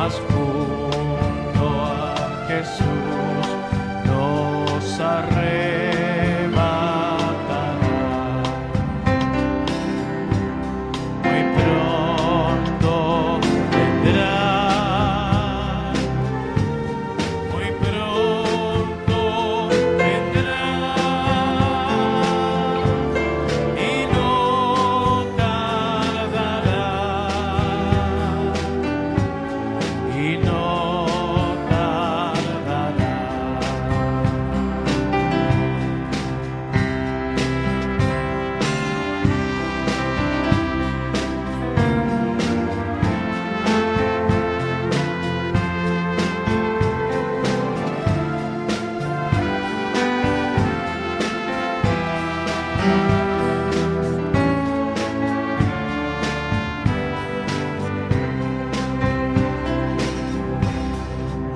mas junto a Jesús nos arrebatará. Muy pronto vendrá, muy pronto vendrá, y no tardará, y no tardará.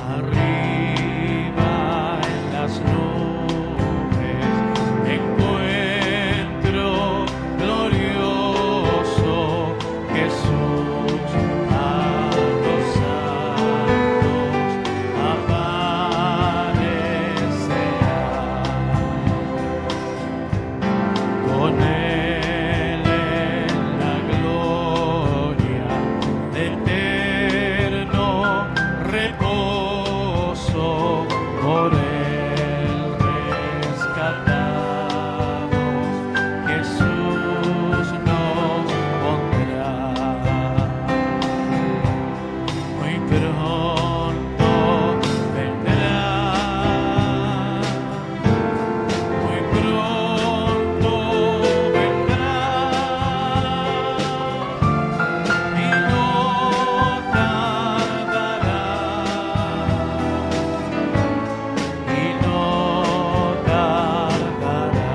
Arriba en las nubes encuentro glorioso Jesús a los santos aparecerá. Con él en la gloria de eterno reposo, por él rescatados, Jesús nos pondrá. Muy pronto vendrá, muy pronto vendrá, y no tardará, y no tardará.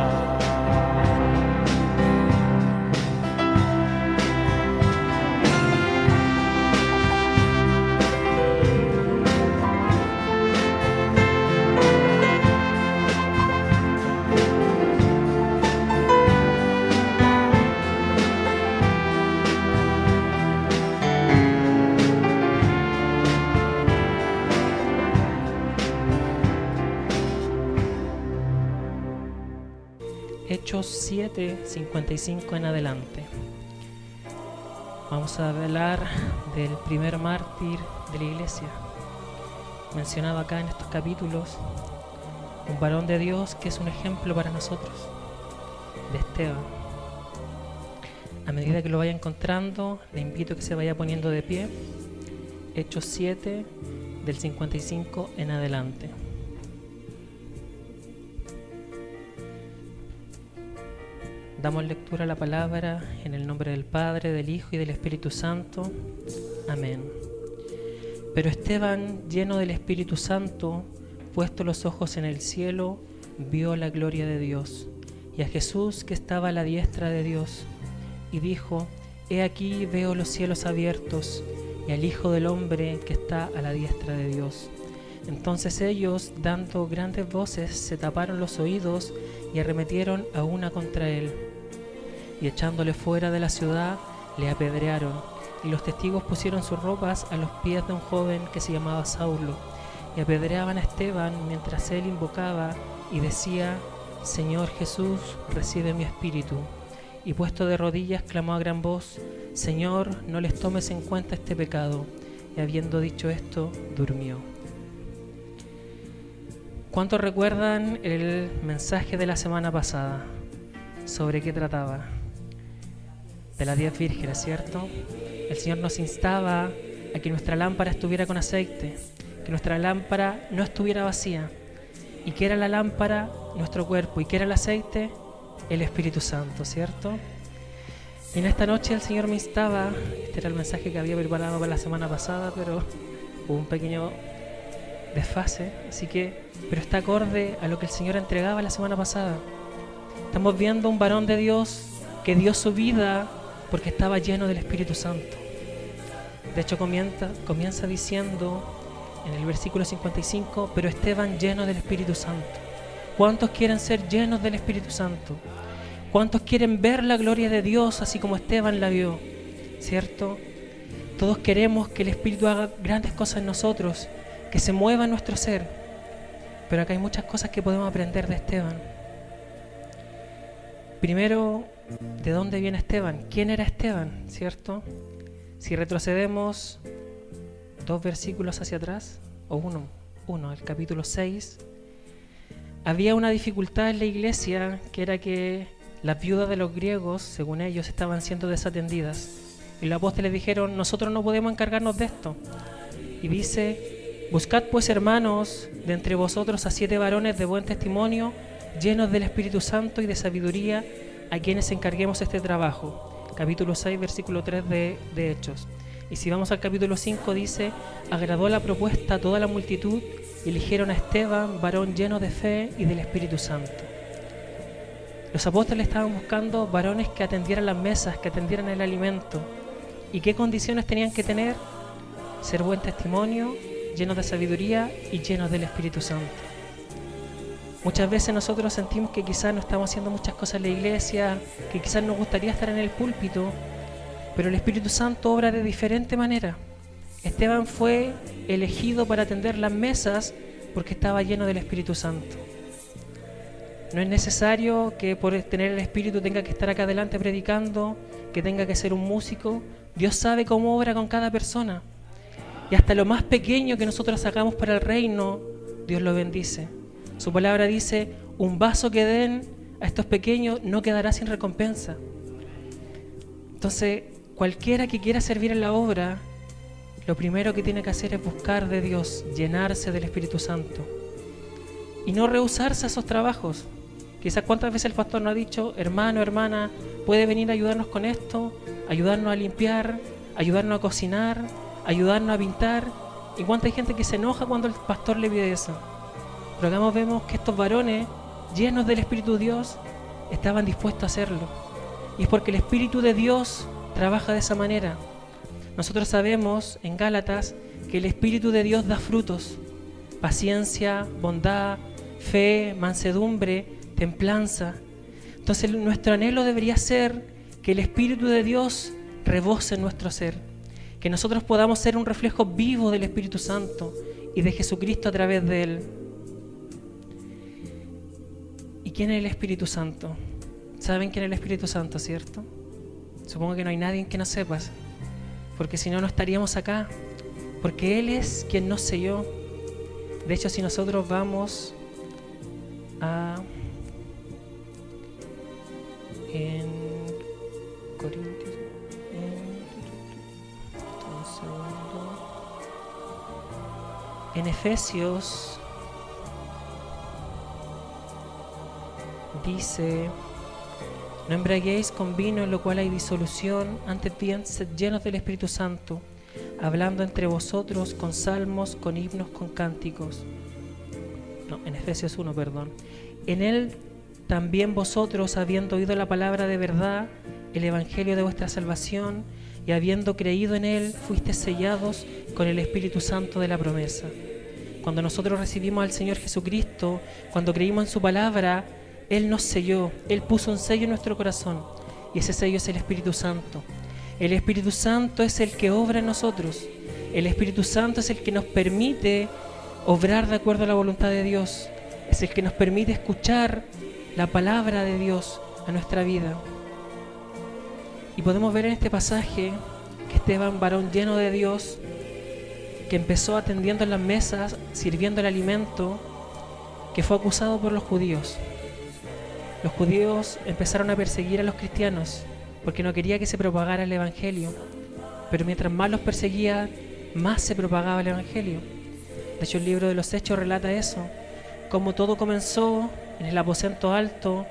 Hechos 7, 55 en adelante. Vamos a hablar del primer mártir de la iglesia, mencionado acá en estos capítulos, un varón de Dios que es un ejemplo para nosotros, de Esteban. A medida que lo vaya encontrando, le invito a que se vaya poniendo de pie. Hechos 7, del 55 en adelante. Damos lectura a la palabra en el nombre del Padre, del Hijo y del Espíritu Santo. Amén. Pero Esteban, lleno del Espíritu Santo, puesto los ojos en el cielo, vio la gloria de Dios y a Jesús que estaba a la diestra de Dios, y dijo: He aquí veo los cielos abiertos y al Hijo del Hombre que está a la diestra de Dios. Entonces ellos, dando grandes voces, se taparon los oídos y arremetieron a una contra él. Y echándole fuera de la ciudad, le apedrearon, y los testigos pusieron sus ropas a los pies de un joven que se llamaba Saulo, y apedreaban a Esteban mientras él invocaba y decía: Señor Jesús, recibe mi espíritu. Y puesto de rodillas clamó a gran voz: Señor, no les tomes en cuenta este pecado. Y habiendo dicho esto, durmió. ¿Cuántos recuerdan el mensaje de la semana pasada? ¿Sobre qué trataba? De las 10 vírgenes, ¿cierto? El Señor nos instaba a que nuestra lámpara estuviera con aceite, que nuestra lámpara no estuviera vacía. ¿Y qué era la lámpara? Nuestro cuerpo. ¿Y qué era el aceite? El Espíritu Santo, ¿cierto? Y en esta noche el Señor me instaba, este era el mensaje que había preparado para la semana pasada, pero hubo un pequeño desfase, pero está acorde a lo que el Señor entregaba la semana pasada. Estamos viendo un varón de Dios que dio su vida porque estaba lleno del Espíritu Santo. De hecho comienza diciendo en el versículo 55, pero Esteban lleno del Espíritu Santo. ¿Cuántos quieren ser llenos del Espíritu Santo? ¿Cuántos quieren ver la gloria de Dios así como Esteban la vio? ¿Cierto? Todos queremos que el Espíritu haga grandes cosas en nosotros, que se mueva en nuestro ser. Pero acá hay muchas cosas que podemos aprender de Esteban. Primero, ¿de dónde viene Esteban? ¿Quién era Esteban? ¿Cierto? Si retrocedemos 2 versículos hacia atrás, o uno, el capítulo 6, había una dificultad en la iglesia, que era que las viudas de los griegos, según ellos, estaban siendo desatendidas. Y los apóstoles dijeron, nosotros no podemos encargarnos de esto. Y dice, buscad pues, hermanos, de entre vosotros a 7 varones de buen testimonio, llenos del Espíritu Santo y de sabiduría, a quienes encarguemos este trabajo. Capítulo 6, versículo 3 de Hechos. Y si vamos al capítulo 5, dice, agradó la propuesta a toda la multitud y eligieron a Esteban, varón lleno de fe y del Espíritu Santo. Los apóstoles estaban buscando varones que atendieran las mesas, que atendieran el alimento. ¿Y qué condiciones tenían que tener? Ser buen testimonio, llenos de sabiduría y llenos del Espíritu Santo. Muchas veces nosotros sentimos que quizás no estamos haciendo muchas cosas en la iglesia, que quizás nos gustaría estar en el púlpito, pero el Espíritu Santo obra de diferente manera. Esteban fue elegido para atender las mesas porque estaba lleno del Espíritu Santo. No es necesario que por tener el Espíritu tenga que estar acá adelante predicando, que tenga que ser un músico. Dios sabe cómo obra con cada persona. Y hasta lo más pequeño que nosotros hagamos para el reino, Dios lo bendice. Su palabra dice, un vaso que den a estos pequeños no quedará sin recompensa. Entonces, cualquiera que quiera servir en la obra, lo primero que tiene que hacer es buscar de Dios, llenarse del Espíritu Santo y no rehusarse a esos trabajos. Quizás cuántas veces el pastor nos ha dicho, hermano, hermana, puede venir a ayudarnos con esto, ayudarnos a limpiar, ayudarnos a cocinar, ayudarnos a pintar. Y cuánta hay gente que se enoja cuando el pastor le pide eso. Pero acá vemos que estos varones, llenos del Espíritu de Dios, estaban dispuestos a hacerlo. Y es porque el Espíritu de Dios trabaja de esa manera. Nosotros sabemos en Gálatas que el Espíritu de Dios da frutos: paciencia, bondad, fe, mansedumbre, templanza. Entonces nuestro anhelo debería ser que el Espíritu de Dios rebose en nuestro ser, que nosotros podamos ser un reflejo vivo del Espíritu Santo y de Jesucristo a través de Él. ¿Y quién es el Espíritu Santo? ¿Saben quién es el Espíritu Santo, cierto? Supongo que no hay nadie que no sepas, porque si no, no estaríamos acá, porque Él es quien nos selló. De hecho, si nosotros vamos en Corintios, en Efesios, dice, no embriaguéis con vino en lo cual hay disolución, antes bien sed llenos del Espíritu Santo, hablando entre vosotros con salmos, con himnos, con cánticos. No, en Efesios 1, perdón. En él también vosotros, habiendo oído la palabra de verdad, el evangelio de vuestra salvación, y habiendo creído en él, fuisteis sellados con el Espíritu Santo de la promesa. Cuando nosotros recibimos al Señor Jesucristo, cuando creímos en su palabra, Él nos selló, Él puso un sello en nuestro corazón, y ese sello es el Espíritu Santo. El Espíritu Santo es el que obra en nosotros. El Espíritu Santo es el que nos permite obrar de acuerdo a la voluntad de Dios. Es el que nos permite escuchar la palabra de Dios a nuestra vida. Y podemos ver en este pasaje que Esteban, varón lleno de Dios, que empezó atendiendo en las mesas, sirviendo el alimento, que fue acusado por los judíos. Los judíos empezaron a perseguir a los cristianos porque no quería que se propagara el evangelio, pero mientras más los perseguía, más se propagaba el evangelio. De hecho, el libro de los Hechos relata eso, cómo todo comenzó en el aposento alto,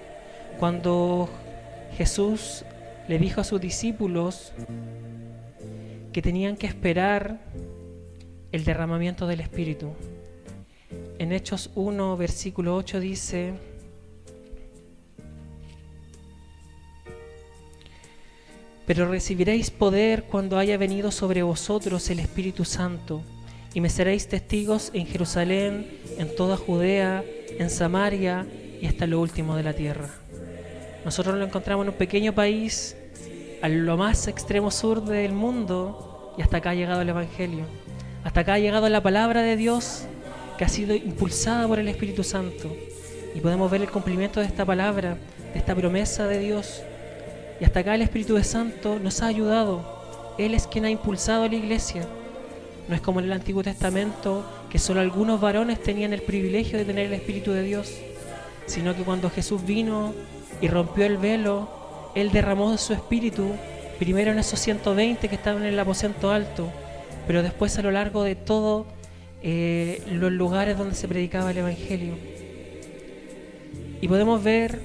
cuando Jesús le dijo a sus discípulos que tenían que esperar el derramamiento del Espíritu. En Hechos 1, versículo 8 dice: pero recibiréis poder cuando haya venido sobre vosotros el Espíritu Santo, y me seréis testigos en Jerusalén, en toda Judea, en Samaria y hasta lo último de la tierra. Nosotros lo encontramos en un pequeño país, a lo más extremo sur del mundo, Y hasta acá ha llegado el Evangelio. Hasta acá ha llegado la palabra de Dios que ha sido impulsada por el Espíritu Santo. Y podemos ver el cumplimiento de esta palabra, de esta promesa de Dios. Y hasta acá el Espíritu Santo nos ha ayudado. Él es quien ha impulsado a la iglesia. No es como en el Antiguo Testamento, que solo algunos varones tenían el privilegio de tener el Espíritu de Dios, sino que cuando Jesús vino y rompió el velo, Él derramó su Espíritu, primero en esos 120 que estaban en el aposento alto, pero después a lo largo de todos los lugares donde se predicaba el Evangelio. Y podemos ver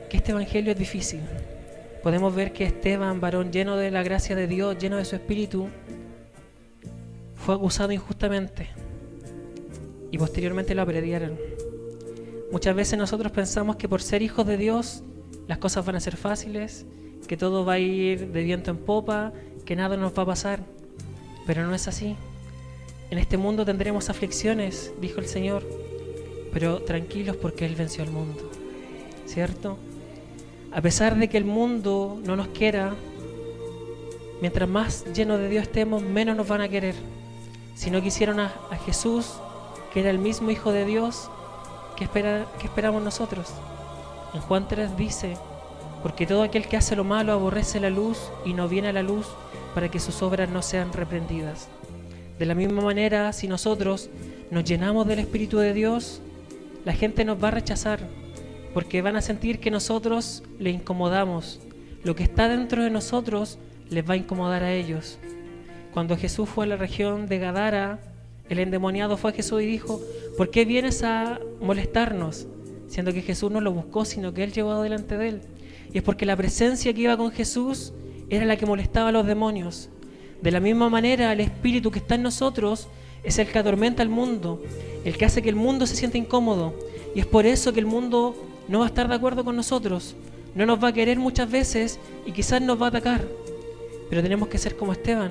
que este Evangelio es difícil. Podemos ver que Esteban, varón lleno de la gracia de Dios, lleno de su Espíritu, fue acusado injustamente y posteriormente lo apedrearon. Muchas veces nosotros pensamos que por ser hijos de Dios las cosas van a ser fáciles, que todo va a ir de viento en popa, que nada nos va a pasar, pero no es así. En este mundo tendremos aflicciones, dijo el Señor, pero tranquilos porque Él venció al mundo, ¿cierto? A pesar de que el mundo no nos quiera, mientras más llenos de Dios estemos, menos nos van a querer. Si no quisieron a Jesús, que era el mismo Hijo de Dios, ¿qué esperamos nosotros? En Juan 3 dice: porque todo aquel que hace lo malo aborrece la luz y no viene a la luz para que sus obras no sean reprendidas. De la misma manera, si nosotros nos llenamos del Espíritu de Dios, la gente nos va a rechazar, porque van a sentir que nosotros les incomodamos. Lo que está dentro de nosotros les va a incomodar a ellos. Cuando Jesús fue a la región de Gadara, el endemoniado fue a Jesús y dijo: ¿por qué vienes a molestarnos? Siendo que Jesús no lo buscó, sino que Él llevó delante de él. Y es porque la presencia que iba con Jesús era la que molestaba a los demonios. De la misma manera, el Espíritu que está en nosotros es el que atormenta al mundo, el que hace que el mundo se sienta incómodo. Y es por eso que el mundo no va a estar de acuerdo con nosotros, no nos va a querer muchas veces y quizás nos va a atacar. Pero tenemos que ser como Esteban.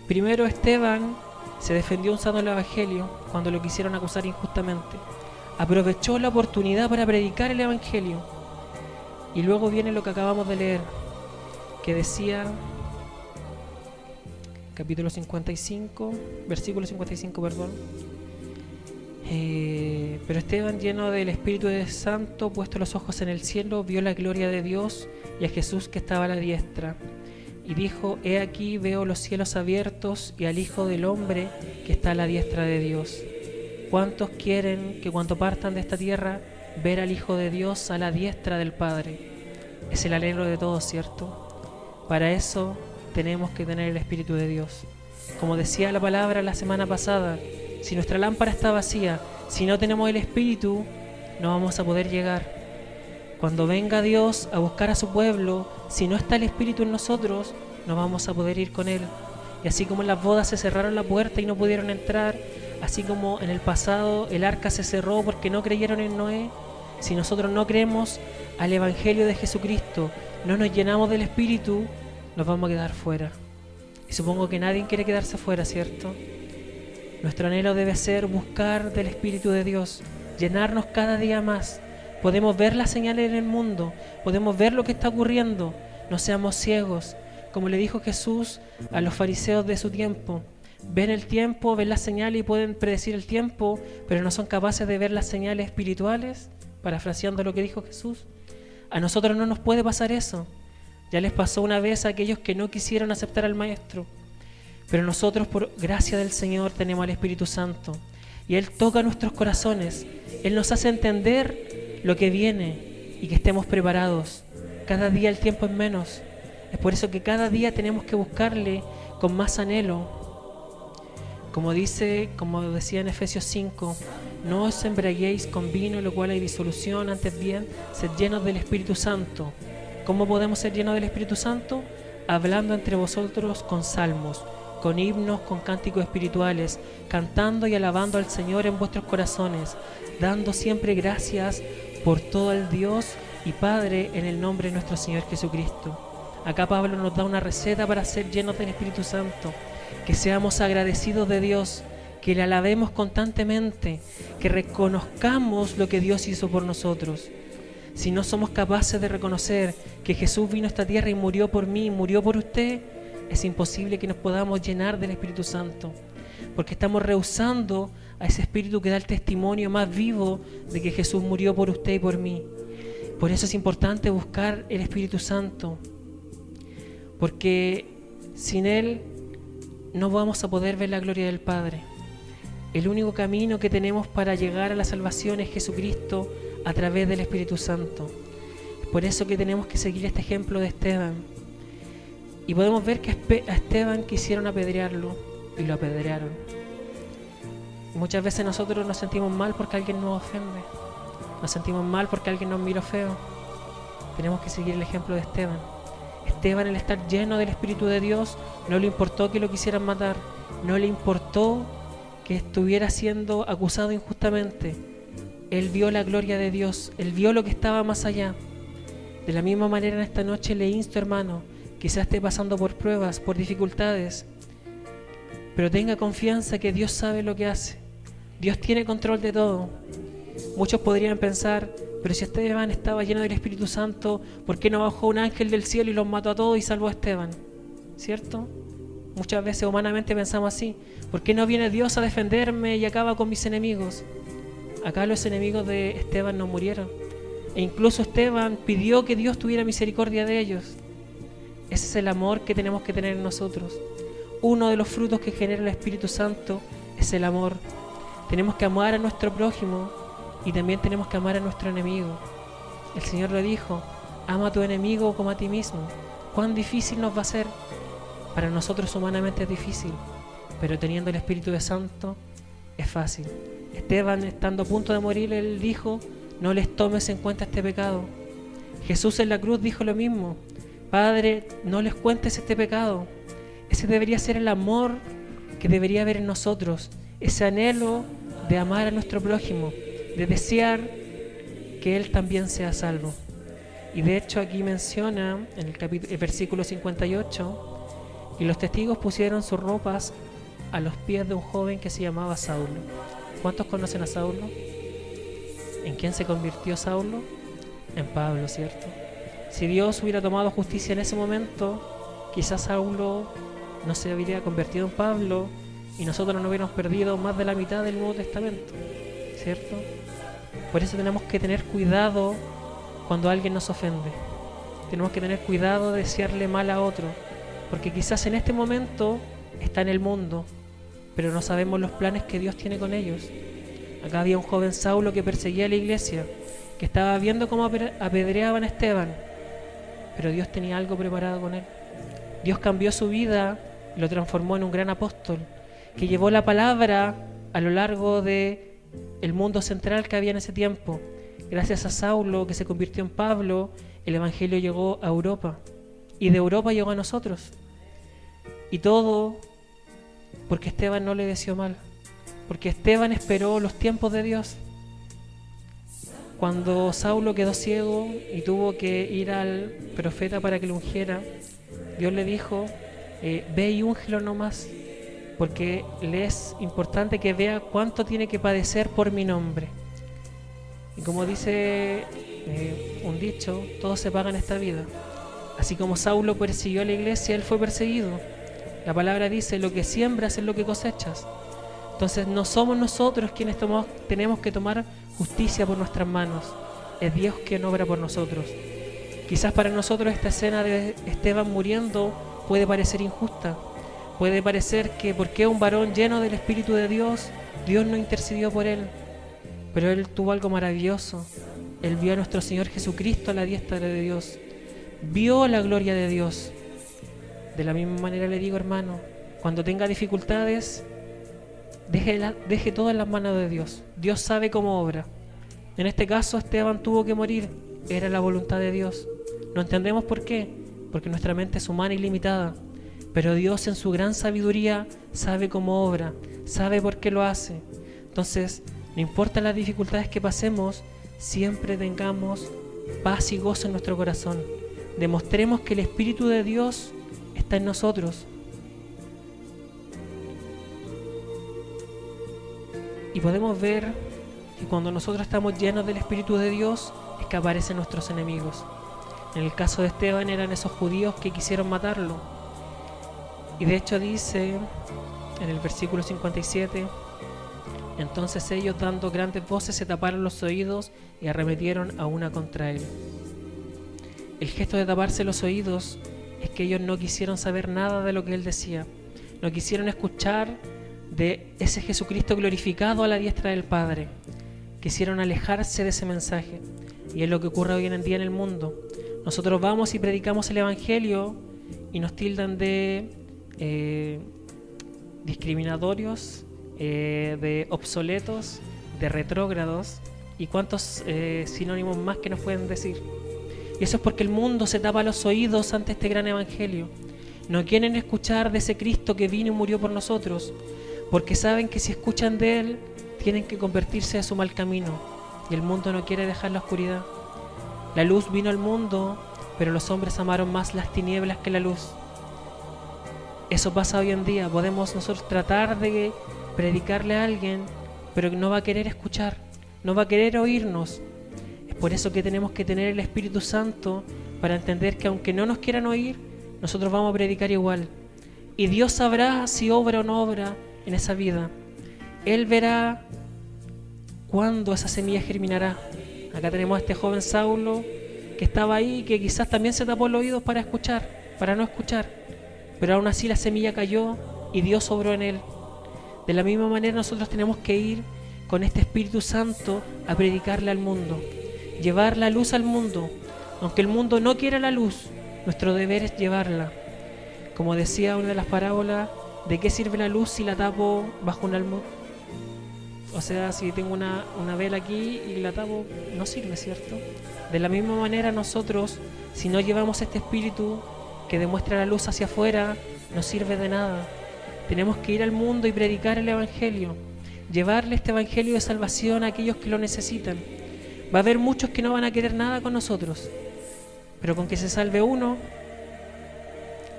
Primero, Esteban se defendió usando el Evangelio cuando lo quisieron acusar injustamente. Aprovechó la oportunidad para predicar el Evangelio. Y luego viene lo que acabamos de leer, que decía, capítulo 55, versículo 55, perdón. Pero Esteban, lleno del Espíritu Santo, puesto los ojos en el cielo, vio la gloria de Dios y a Jesús que estaba a la diestra. Y dijo: he aquí veo los cielos abiertos y al Hijo del Hombre que está a la diestra de Dios. ¿Cuántos quieren que cuando partan de esta tierra ver al Hijo de Dios a la diestra del Padre? Es el anhelo de todos, ¿cierto? Para eso tenemos que tener el Espíritu de Dios. Como decía la palabra la semana pasada, si nuestra lámpara está vacía, si no tenemos el Espíritu, no vamos a poder llegar. Cuando venga Dios a buscar a su pueblo, si no está el Espíritu en nosotros, no vamos a poder ir con Él. Y así como en las bodas se cerraron la puerta y no pudieron entrar, así como en el pasado el arca se cerró porque no creyeron en Noé, si nosotros no creemos al Evangelio de Jesucristo, no nos llenamos del Espíritu, nos vamos a quedar fuera. Y supongo que nadie quiere quedarse fuera, ¿cierto? Nuestro anhelo debe ser buscar del Espíritu de Dios, llenarnos cada día más. Podemos ver las señales en el mundo, podemos ver lo que está ocurriendo, no seamos ciegos. Como le dijo Jesús a los fariseos de su tiempo, ven el tiempo, ven las señales y pueden predecir el tiempo, pero no son capaces de ver las señales espirituales, parafraseando lo que dijo Jesús. A nosotros no nos puede pasar eso. Ya les pasó una vez a aquellos que no quisieron aceptar al Maestro, pero nosotros, por gracia del Señor, tenemos al Espíritu Santo y Él toca nuestros corazones, Él nos hace entender lo que viene y que estemos preparados. Cada día el tiempo es menos. Es por eso que cada día tenemos que buscarle con más anhelo. Como decía en Efesios 5, no os embriaguéis con vino, en lo cual hay disolución, antes bien, sed llenos del Espíritu Santo. ¿Cómo podemos ser llenos del Espíritu Santo? Hablando entre vosotros con salmos, con himnos, con cánticos espirituales, cantando y alabando al Señor en vuestros corazones, dando siempre gracias por todo al Dios y Padre en el nombre de nuestro Señor Jesucristo. Acá Pablo nos da una receta para ser llenos del Espíritu Santo, que seamos agradecidos de Dios, que le alabemos constantemente, que reconozcamos lo que Dios hizo por nosotros. Si no somos capaces de reconocer que Jesús vino a esta tierra y murió por mí, murió por usted, es imposible que nos podamos llenar del Espíritu Santo, porque estamos rehusando a ese Espíritu que da el testimonio más vivo de que Jesús murió por usted y por mí. Por eso es importante buscar el Espíritu Santo, porque sin Él no vamos a poder ver la gloria del Padre. El único camino que tenemos para llegar a la salvación es Jesucristo a través del Espíritu Santo. Es por eso que tenemos que seguir este ejemplo de Esteban. Y podemos ver que a Esteban quisieron apedrearlo y lo apedrearon. Muchas veces nosotros nos sentimos mal porque alguien nos ofende. Nos sentimos mal porque alguien nos miró feo. Tenemos que seguir el ejemplo de Esteban. Esteban, al estar lleno del Espíritu de Dios, no le importó que lo quisieran matar. No le importó que estuviera siendo acusado injustamente. Él vio la gloria de Dios. Él vio lo que estaba más allá. De la misma manera, en esta noche le insto, hermano, quizás esté pasando por pruebas, por dificultades, pero tenga confianza que Dios sabe lo que hace. Dios tiene control de todo. Muchos podrían pensar, pero si Esteban estaba lleno del Espíritu Santo, ¿por qué no bajó un ángel del cielo y los mató a todos y salvó a Esteban? ¿Cierto? Muchas veces humanamente pensamos así. ¿Por qué no viene Dios a defenderme y acaba con mis enemigos? Acá los enemigos de Esteban no murieron. E incluso Esteban pidió que Dios tuviera misericordia de ellos. Ese es el amor que tenemos que tener en nosotros. Uno de los frutos que genera el Espíritu Santo es el amor. Tenemos que amar a nuestro prójimo y también tenemos que amar a nuestro enemigo. El Señor lo dijo, ama a tu enemigo como a ti mismo. ¿Cuán difícil nos va a ser? Para nosotros humanamente es difícil, pero teniendo el Espíritu Santo es fácil. Esteban, estando a punto de morir, él dijo, no les tomes en cuenta este pecado. Jesús en la cruz dijo lo mismo. Padre, no les cuentes este pecado. Ese debería ser el amor que debería haber en nosotros, ese anhelo de amar a nuestro prójimo, de desear que él también sea salvo. Y de hecho aquí menciona en el versículo 58, y los testigos pusieron sus ropas a los pies de un joven que se llamaba Saulo. ¿Cuántos conocen a Saulo? ¿En quién se convirtió Saulo? En Pablo, ¿cierto? Si Dios hubiera tomado justicia en ese momento, quizás Saulo no se habría convertido en Pablo y nosotros no hubiéramos perdido más de la mitad del Nuevo Testamento, ¿cierto? Por eso tenemos que tener cuidado cuando alguien nos ofende. Tenemos que tener cuidado de desearle mal a otro, porque quizás en este momento está en el mundo, pero no sabemos los planes que Dios tiene con ellos. Acá había un joven Saulo que perseguía a la iglesia, que estaba viendo cómo apedreaban a Esteban, pero Dios tenía algo preparado con él. Dios cambió su vida y lo transformó en un gran apóstol, que llevó la palabra a lo largo de el mundo central que había en ese tiempo. Gracias a Saulo, que se convirtió en Pablo, el evangelio llegó a Europa, y de Europa llegó a nosotros. Y todo porque Esteban no le deseó mal, porque Esteban esperó los tiempos de Dios. Cuando Saulo quedó ciego y tuvo que ir al profeta para que lo ungiera, Dios le dijo, ve y úngelo nomás, porque le es importante que vea cuánto tiene que padecer por mi nombre. Y como dice un dicho, todo se paga en esta vida. Así como Saulo persiguió a la iglesia, él fue perseguido. La palabra dice, lo que siembras es lo que cosechas. Entonces no somos nosotros quienes tenemos que tomar justicia por nuestras manos. Es Dios quien obra por nosotros. Quizás para nosotros esta escena de Esteban muriendo puede parecer injusta. Puede parecer que porque un varón lleno del Espíritu de Dios, Dios no intercedió por él. Pero él tuvo algo maravilloso. Él vio a nuestro Señor Jesucristo a la diestra de Dios. Vio la gloria de Dios. De la misma manera le digo, hermano, cuando tenga dificultades, deje todo en las manos de Dios. Dios sabe cómo obra. En este caso Esteban tuvo que morir. Era la voluntad de Dios. No entendemos por qué, porque nuestra mente es humana y limitada. Pero Dios en su gran sabiduría sabe cómo obra, sabe por qué lo hace. Entonces, no importa las dificultades que pasemos, siempre tengamos paz y gozo en nuestro corazón. Demostremos que el Espíritu de Dios está en nosotros. Y podemos ver que cuando nosotros estamos llenos del Espíritu de Dios, es que aparecen nuestros enemigos. En el caso de Esteban eran esos judíos que quisieron matarlo. Y de hecho dice en el versículo 57: entonces ellos, dando grandes voces, se taparon los oídos y arremetieron a una contra él. El gesto de taparse los oídos es que ellos no quisieron saber nada de lo que él decía. No quisieron escuchar de ese Jesucristo glorificado a la diestra del Padre. Quisieron alejarse de ese mensaje. Y es lo que ocurre hoy en día en el mundo. Nosotros vamos y predicamos el Evangelio y nos tildan de discriminatorios, de obsoletos, de retrógrados y cuántos sinónimos más que nos pueden decir. Y eso es porque el mundo se tapa los oídos ante este gran Evangelio. No quieren escuchar de ese Cristo que vino y murió por nosotros, porque saben que si escuchan de Él, tienen que convertirse de su mal camino. Y el mundo no quiere dejar la oscuridad. La luz vino al mundo, pero los hombres amaron más las tinieblas que la luz. Eso pasa hoy en día. Podemos nosotros tratar de predicarle a alguien, pero no va a querer escuchar, no va a querer oírnos. Es por eso que tenemos que tener el Espíritu Santo para entender que aunque no nos quieran oír, nosotros vamos a predicar igual. Y Dios sabrá si obra o no obra en esa vida. Él verá cuándo esa semilla germinará. Acá tenemos a este joven Saulo que estaba ahí, que quizás también se tapó los oídos para escuchar, para no escuchar. Pero aún así la semilla cayó y Dios obró en él. De la misma manera nosotros tenemos que ir con este Espíritu Santo a predicarle al mundo, llevar la luz al mundo. Aunque el mundo no quiera la luz, nuestro deber es llevarla. Como decía una de las parábolas, ¿de qué sirve la luz si la tapo bajo un almud? O sea, si tengo una vela aquí y la tapo, no sirve, ¿cierto? De la misma manera nosotros, si no llevamos este Espíritu que demuestra la luz hacia afuera, no sirve de nada. Tenemos que ir al mundo y predicar el Evangelio, llevarle este Evangelio de salvación a aquellos que lo necesitan. Va a haber muchos que no van a querer nada con nosotros, pero con que se salve uno,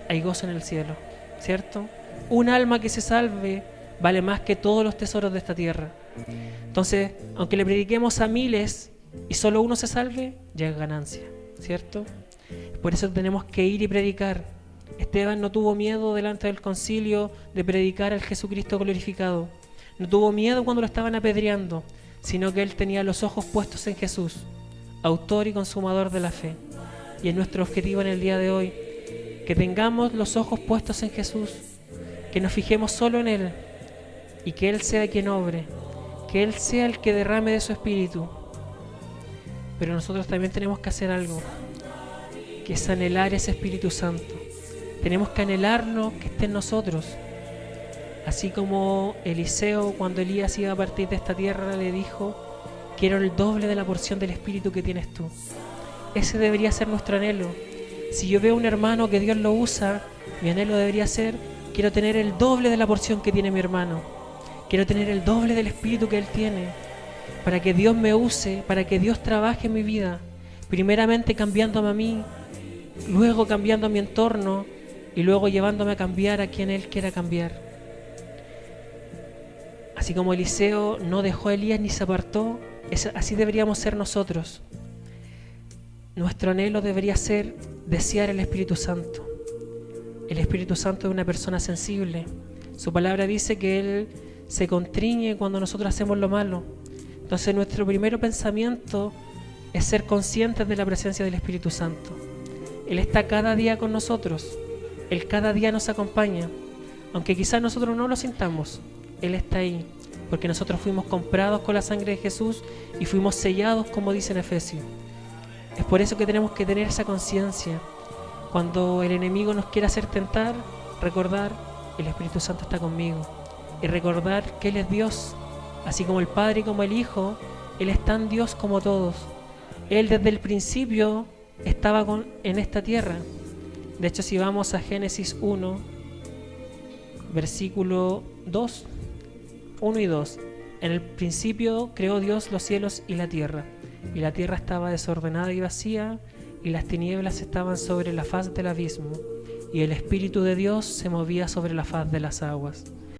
hay gozo en el cielo, ¿cierto? Un alma que se salve vale más que todos los tesoros de esta tierra. Entonces, aunque le prediquemos a miles y solo uno se salve, ya es ganancia, ¿cierto? Por eso tenemos que ir y predicar. Esteban no tuvo miedo delante del concilio de predicar al Jesucristo glorificado. No tuvo miedo cuando lo estaban apedreando, sino que él tenía los ojos puestos en Jesús, autor y consumador de la fe. Y es nuestro objetivo en el día de hoy, que tengamos los ojos puestos en Jesús, que nos fijemos solo en Él y que Él sea quien obre, que Él sea el que derrame de su Espíritu. Pero nosotros también tenemos que hacer algo, que es anhelar ese Espíritu Santo. Tenemos que anhelarlo, que esté en nosotros. Así como Eliseo, cuando Elías iba a partir de esta tierra, le dijo: quiero el doble de la porción del Espíritu que tienes tú. Ese debería ser nuestro anhelo. Si yo veo a un hermano que Dios lo usa, mi anhelo debería ser: quiero tener el doble de la porción que tiene mi hermano. Quiero tener el doble del Espíritu que él tiene, para que Dios me use, para que Dios trabaje en mi vida, primeramente cambiándome a mí, luego cambiando a mi entorno y luego llevándome a cambiar a quien Él quiera cambiar. Así como Eliseo no dejó a Elías ni se apartó, así deberíamos ser nosotros. Nuestro anhelo debería ser desear el Espíritu Santo. El Espíritu Santo es una persona sensible. Su palabra dice que Él se contriñe cuando nosotros hacemos lo malo. Entonces nuestro primer pensamiento es ser conscientes de la presencia del Espíritu Santo. Él está cada día con nosotros. Él cada día nos acompaña. Aunque quizás nosotros no lo sintamos, Él está ahí. Porque nosotros fuimos comprados con la sangre de Jesús y fuimos sellados, como dice en Efesios. Es por eso que tenemos que tener esa conciencia. Cuando el enemigo nos quiera hacer tentar, recordar: el Espíritu Santo está conmigo. Y recordar que Él es Dios. Así como el Padre y como el Hijo, Él es tan Dios como todos. Él desde el principio estaba en esta tierra. De hecho, si vamos a Génesis 1, versículo 2, 1 y 2. En el principio creó Dios los cielos y la tierra estaba desordenada y vacía, y las tinieblas estaban sobre la faz del abismo, y el Espíritu de Dios se movía sobre la faz de las aguas.